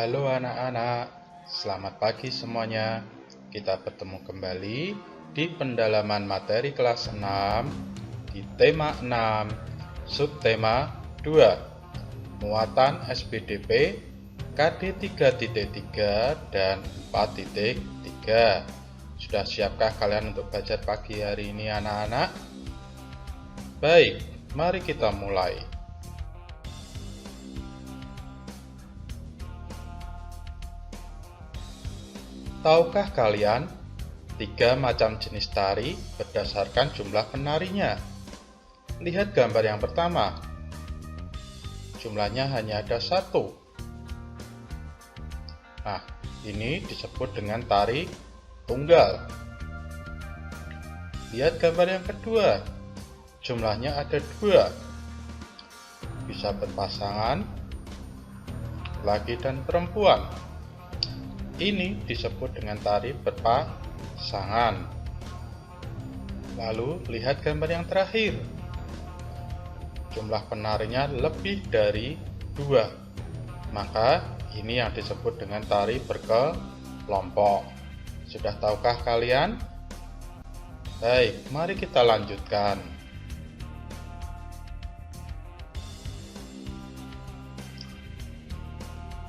Halo anak-anak, selamat pagi semuanya. Kita bertemu kembali di pendalaman materi kelas 6 di tema 6, subtema 2, muatan SPDP KD 3.3 dan 4.3. Sudah siapkah kalian untuk belajar pagi hari ini anak-anak? Baik, mari kita mulai. Tahukah kalian 3 macam jenis tari berdasarkan jumlah penarinya? Lihat gambar yang pertama. Jumlahnya hanya ada 1. Nah, ini disebut dengan tari tunggal. Lihat gambar yang kedua. Jumlahnya ada 2. Bisa berpasangan, laki dan perempuan. Ini disebut dengan tari berpasangan. Lalu lihat gambar yang terakhir. Jumlah penarinya lebih dari 2. Maka ini yang disebut dengan tari berkelompok. Sudah tahukah kalian? Baik, mari kita lanjutkan.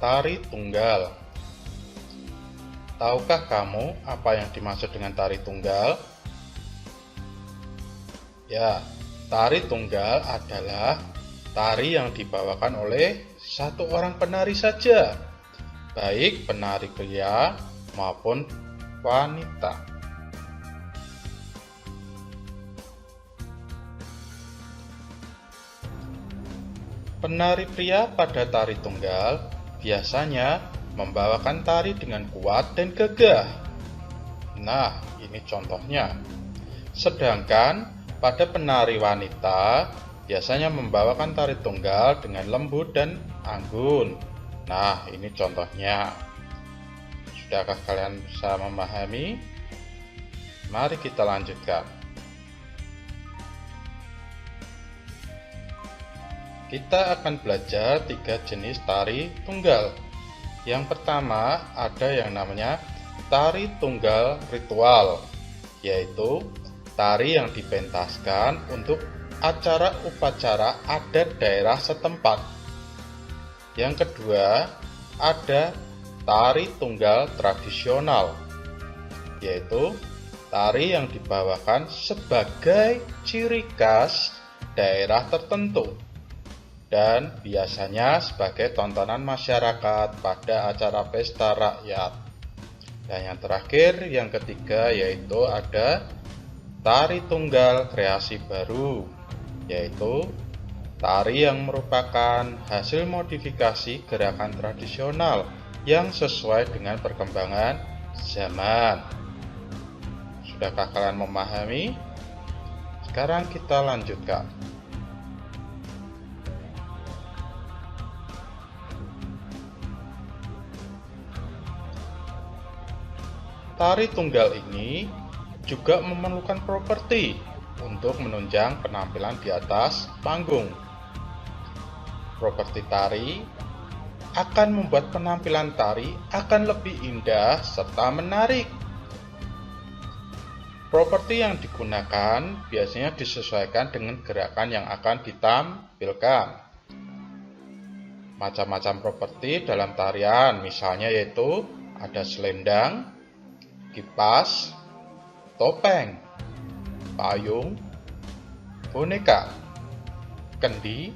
Tari tunggal. Tahukah kamu apa yang dimaksud dengan tari tunggal? Ya, tari tunggal adalah tari yang dibawakan oleh satu orang penari saja, baik penari pria maupun wanita. Penari pria pada tari tunggal biasanya membawakan tari dengan kuat dan gagah. Nah, ini contohnya. Sedangkan pada penari wanita biasanya membawakan tari tunggal dengan lembut dan anggun. Nah, ini contohnya. Sudahkah kalian bisa memahami? Mari kita lanjutkan. Kita akan belajar 3 jenis tari tunggal. Yang pertama ada yang namanya tari tunggal ritual, yaitu tari yang dipentaskan untuk acara upacara adat daerah setempat. Yang kedua ada tari tunggal tradisional, yaitu tari yang dibawakan sebagai ciri khas daerah tertentu dan biasanya sebagai tontonan masyarakat pada acara pesta rakyat. Dan yang terakhir, yang ketiga, yaitu ada tari tunggal kreasi baru, yaitu tari yang merupakan hasil modifikasi gerakan tradisional yang sesuai dengan perkembangan zaman. Sudahkah kalian memahami? Sekarang kita lanjutkan. Tari tunggal ini juga memerlukan properti untuk menunjang penampilan di atas panggung. Properti tari akan membuat penampilan tari akan lebih indah serta menarik. Properti yang digunakan biasanya disesuaikan dengan gerakan yang akan ditampilkan. Macam-macam properti dalam tarian misalnya yaitu ada selendang, kipas, topeng, payung, boneka, kendi,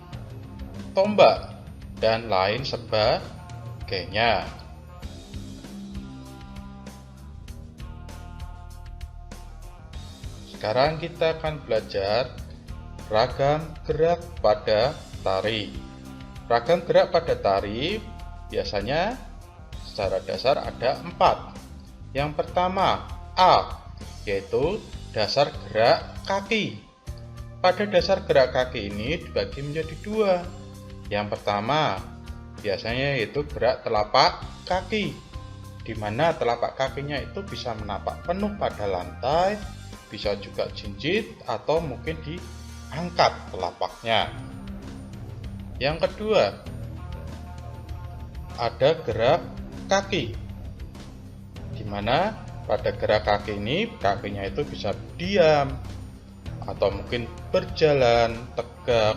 tombak, dan lain sebagainya. Sekarang kita akan belajar ragam gerak pada tari. Ragam gerak pada tari biasanya secara dasar ada 4. Yang pertama, A, yaitu dasar gerak kaki. Pada dasar gerak kaki ini dibagi menjadi 2. Yang pertama, biasanya yaitu gerak telapak kaki, di mana telapak kakinya itu bisa menapak penuh pada lantai, bisa juga jinjit atau mungkin diangkat telapaknya. Yang kedua, ada gerak kaki, di mana pada gerak kaki ini kakinya itu bisa diam, atau mungkin berjalan tegak,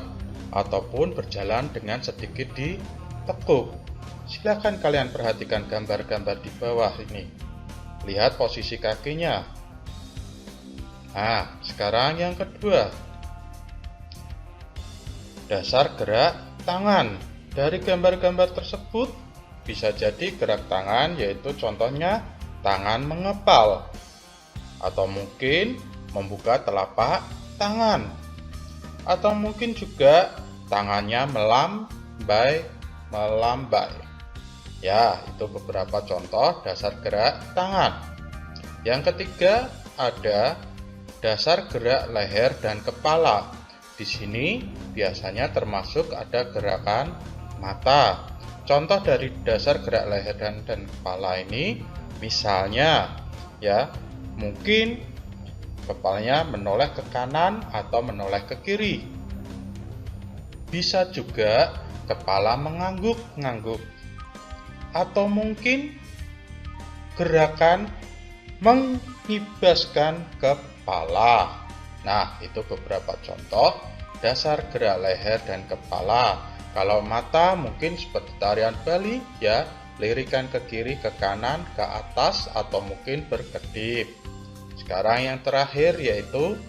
ataupun berjalan dengan sedikit ditekuk. Silahkan kalian perhatikan gambar-gambar di bawah ini. Lihat posisi kakinya. Nah, sekarang yang kedua, dasar gerak tangan. Dari gambar-gambar tersebut bisa jadi gerak tangan, yaitu contohnya tangan mengepal, atau mungkin membuka telapak tangan, atau mungkin juga tangannya melambai. Ya, itu beberapa contoh dasar gerak tangan. Yang ketiga ada dasar gerak leher dan kepala. Di sini biasanya termasuk ada gerakan mata. Contoh dari dasar gerak leher dan kepala ini, misalnya ya, mungkin kepalanya menoleh ke kanan atau menoleh ke kiri. Bisa juga kepala mengangguk-ngangguk. Atau mungkin gerakan mengibaskan kepala. Nah, itu beberapa contoh dasar gerak leher dan kepala. Kalau mata mungkin seperti tarian Bali ya, lirikan ke kiri, ke kanan, ke atas, atau mungkin berkedip. Sekarang yang terakhir yaitu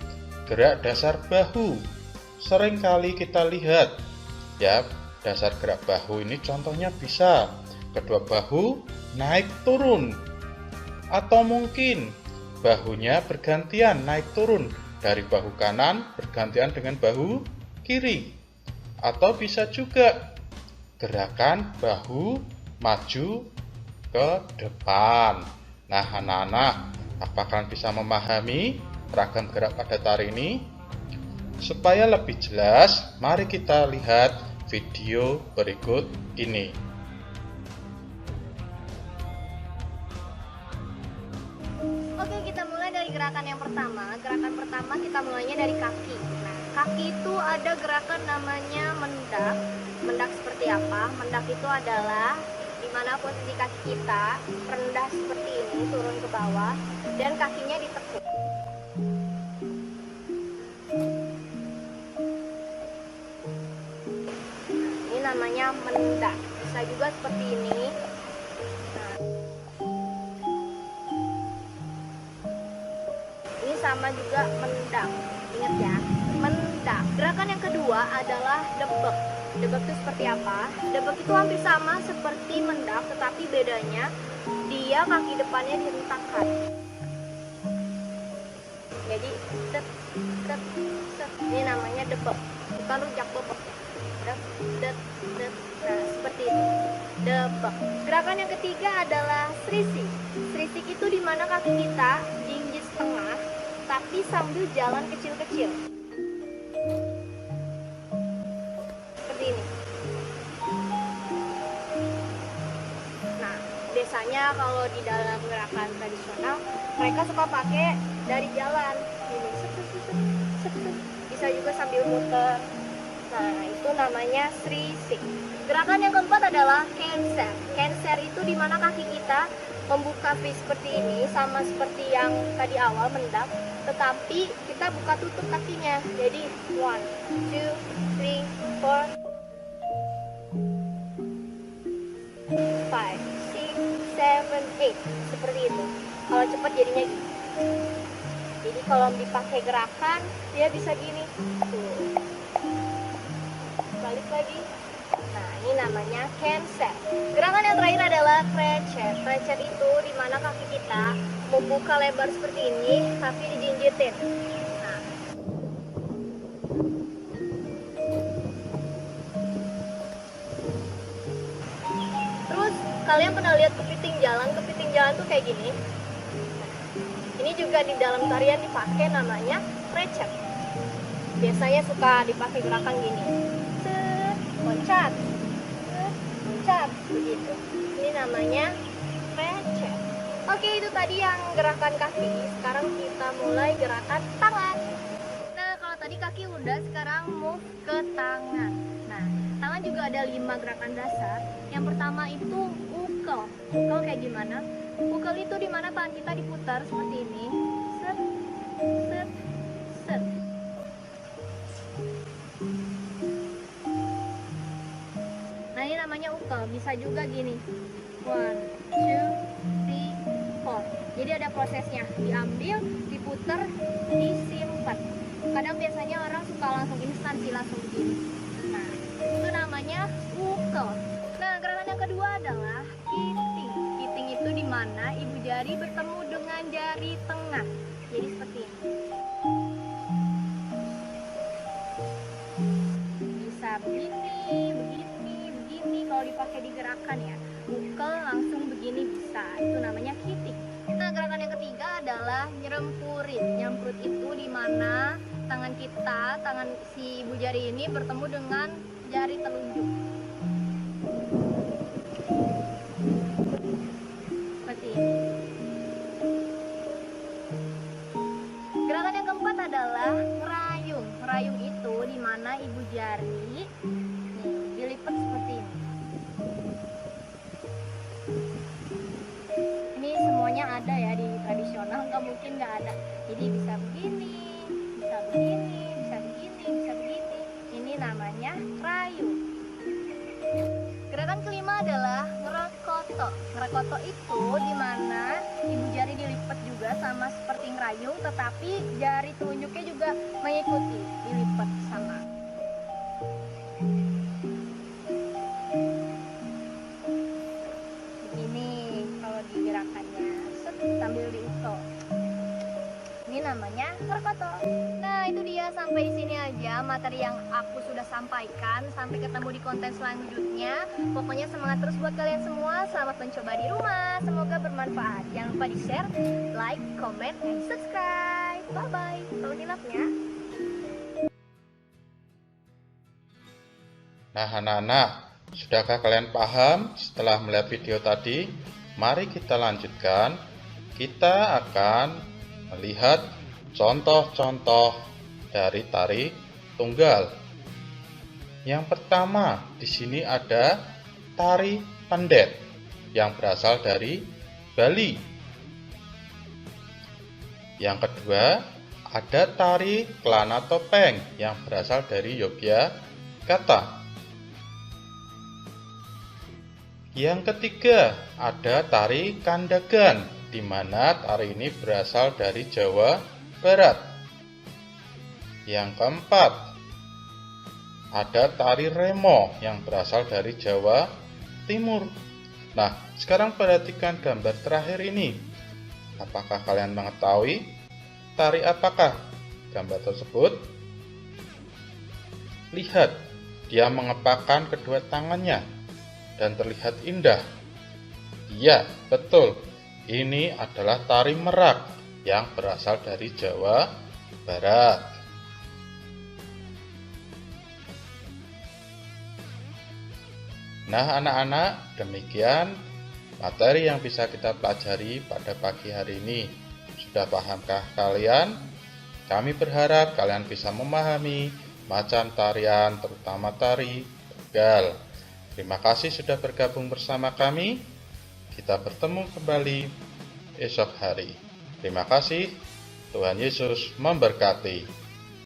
gerak dasar bahu. Seringkali kita lihat ya, dasar gerak bahu ini contohnya bisa kedua bahu naik turun, atau mungkin bahunya bergantian naik turun, dari bahu kanan bergantian dengan bahu kiri. Atau bisa juga gerakan bahu maju ke depan. Nah, anak-anak, apakah kalian bisa memahami ragam gerak pada tari ini? Supaya lebih jelas, mari kita lihat video berikut ini. Oke, kita mulai dari gerakan yang pertama. Gerakan pertama kita mulainya dari kaki. Nah, kaki itu ada gerakan namanya mendak. Mendak seperti apa? Mendak itu adalah di mana posisi kaki kita rendah seperti ini, turun ke bawah, dan kakinya ditekuk. Nah, ini namanya mendak. Bisa juga seperti ini. Nah, ini sama juga mendak. Ingat ya, mendak. Gerakan yang kedua adalah debek. Debek itu seperti apa? Debek itu hampir sama seperti mendak, tetapi bedanya dia kaki depannya dihentakkan. Jadi set, set, set. Ini namanya debek, bukan rujak bebek. Dep, dep, dep. Nah, seperti itu. Debek. Gerakan yang ketiga adalah serisik. Serisik itu dimana kaki kita jinjit setengah, tapi sambil jalan kecil-kecil. Seperti ini. Nah, biasanya kalau di dalam gerakan tradisional, mereka suka pakai dari jalan. Ini, bisa juga sambil muter. Nah, itu namanya serisik. Gerakan yang keempat adalah cancer. Cancer itu dimana kaki kita membuka V seperti ini, sama seperti yang tadi awal mendak, tetapi kita buka tutup kakinya. Jadi 1, 2, 3, 4, 5, 6, 7, 8. Seperti itu. Kalau cepat jadinya gini. Jadi kalau dipakai gerakan, dia bisa gini. Tuh. Balik lagi. Nah, ini namanya cancer. Gerakan yang terakhir adalah crochet. Crochet itu dimana kaki kita membuka lebar seperti ini, tapi dijinjitin. Nah, terus kalian pernah lihat kepiting jalan? Kepiting jalan tuh kayak gini. Ini juga di dalam tarian dipakai, namanya crochet. Biasanya suka dipakai gerakan gini. Loncat, loncat, begitu. Ini namanya crochet. Oke, itu tadi yang gerakan kaki. Sekarang kita mulai gerakan tangan. Nah, kalau tadi kaki udah, sekarang move ke tangan. Nah, tangan juga ada 5 gerakan dasar. Yang pertama itu ukel. Ukel kayak gimana? Ukel itu dimana tangan kita diputar seperti ini. Set, set, set. Nah ini namanya ukel. Bisa juga gini. 1, 2, 3, 4. Jadi ada prosesnya. Diambil, diputar, disimpan. Kadang biasanya orang suka langsung instan sih, langsung begini. Nah, itu namanya ukel. Nah, gerakan yang kedua adalah kiting. Kiting itu dimana ibu jari bertemu dengan jari tengah. Jadi seperti ini. Bisa begini, begini, begini. Kalau dipakai di gerakan ya, ukel langsung begini bisa. Itu namanya kiting. Nah, gerakan yang ketiga adalah nyerempurin. Nyerempurut itu dimana tangan kita, tangan si ibu jari ini bertemu dengan jari telunjuk. Seperti ini. Gerakan yang keempat adalah ngerayung. Ngerayung itu dimana ibu jari nih, dilipat seperti ini. Ini semuanya ada ya di tradisional, nggak mungkin nggak ada. Jadi bisa begini, bisa begini, bisa begini, bisa begini. Ini namanya rayung. Gerakan kelima adalah ngerekoto. Ngerekoto itu dimana ibu jari dilipat juga sama seperti ngerayung, tetapi jari telunjuknya juga mengikuti, dilipat sama. Begini kalau di gerakannya, set, sambil diukel. Ini namanya ngerekoto. Nah itu dia, sampai di sini aja materi yang aku sudah sampaikan. Sampai ketemu di konten selanjutnya. Pokoknya semangat terus buat kalian semua. Selamat mencoba di rumah. Semoga bermanfaat. Jangan lupa di share, like, comment, and subscribe. Bye bye. Selamat hilapnya. Nah anak-anak, sudahkah kalian paham setelah melihat video tadi? Mari kita lanjutkan. Kita akan melihat contoh-contoh dari tari tunggal. Yang pertama, di sini ada tari pendet yang berasal dari Bali. Yang kedua, ada tari kelana topeng yang berasal dari Yogyakarta. Yang ketiga, ada tari kandagan, di mana tari ini berasal dari Jawa Barat. Yang keempat, ada tari remo yang berasal dari Jawa Timur. Nah, sekarang perhatikan gambar terakhir ini. Apakah kalian mengetahui tari apakah gambar tersebut? Lihat, dia mengepakkan kedua tangannya dan terlihat indah. Iya, betul. Ini adalah tari merak yang berasal dari Jawa Barat. Nah anak-anak, demikian materi yang bisa kita pelajari pada pagi hari ini. Sudah pahamkah kalian? Kami berharap kalian bisa memahami macam tarian, terutama tari tunggal. Terima kasih sudah bergabung bersama kami. Kita bertemu kembali esok hari. Terima kasih. Tuhan Yesus memberkati.